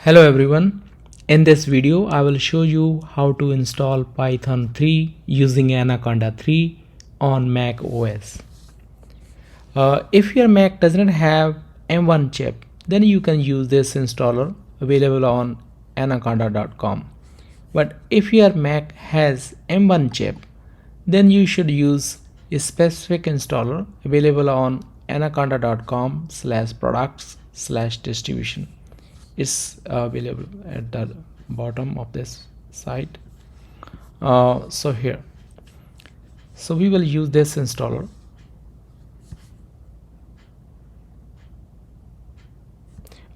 Hello everyone, in this video I will show you how to install Python 3 using Anaconda 3 on Mac OS. If your Mac does not have M1 chip, then you can use this installer available on anaconda.com. But if your Mac has M1 chip, then you should use a specific installer available on anaconda.com/products/distribution. Is available at the bottom of this site. So we will use this installer.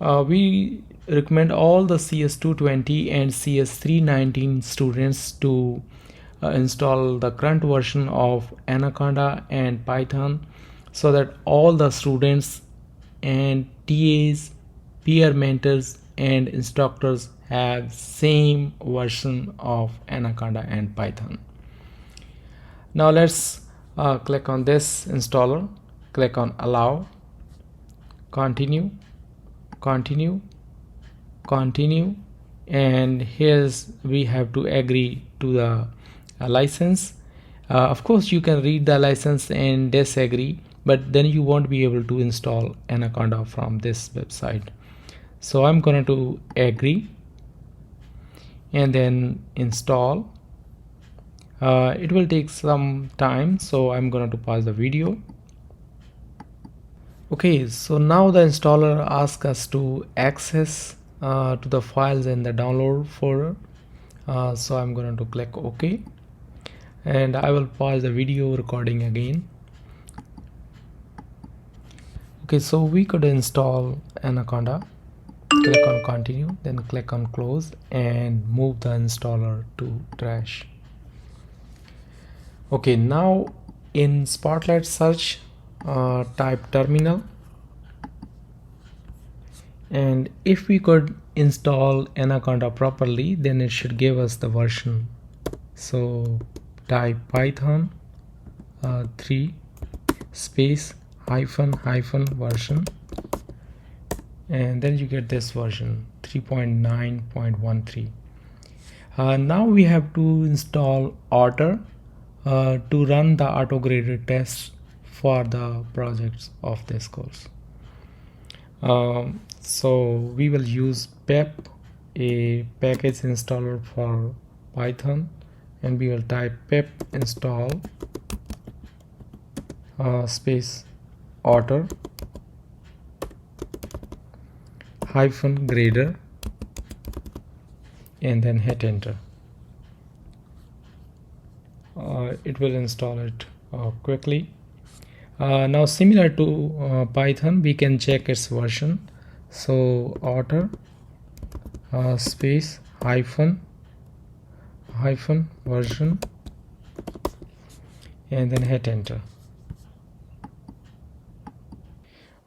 We recommend all the CS220 and CS319 students to install the current version of Anaconda and Python, so that all the students and TAs, peer mentors and instructors have same version of Anaconda and Python. Now let's click on this installer, click on allow, continue, and here's we have to agree to the license. Of course you can read the license and disagree, but then you won't be able to install Anaconda from this website. So I'm going to agree and then install. It will take some time, so I'm going to pause the video. Okay, so now the installer asks us to access to the files in the download folder. So I'm going to click OK, and I will pause the video recording again. Okay, so we could install Anaconda. Click on continue, then click on close and move the installer to trash. Okay, now in Spotlight search, type terminal, and if we could install Anaconda properly, then it should give us the version. So type Python 3 space hyphen version, and then you get this version 3.9.13. Now we have to install Otter to run the otter-grader tests for the projects of this course. So we will use pep, a package installer for Python, and we will type pep install space otter -grader, and then hit enter. It will install it quickly. Now similar to Python, we can check its version. So otter space hyphen version, and then hit enter.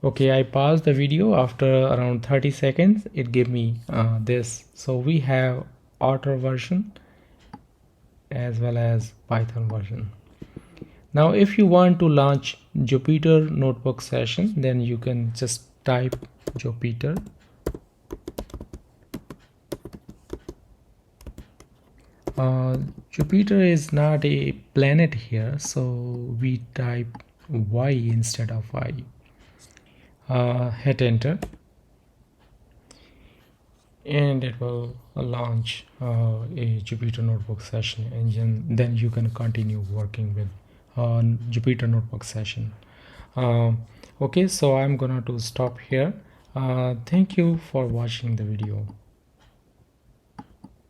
Okay, I paused the video. After around 30 seconds it gave me this. So we have Otter version as well as Python version. Now if you want to launch Jupyter notebook session, then you can just type Jupyter. Jupyter is not a planet here, so we type Y instead of I. Hit enter, and it will launch a Jupyter notebook session, and then you can continue working with Jupyter notebook session. Okay, so I'm gonna to stop here. Thank you for watching the video.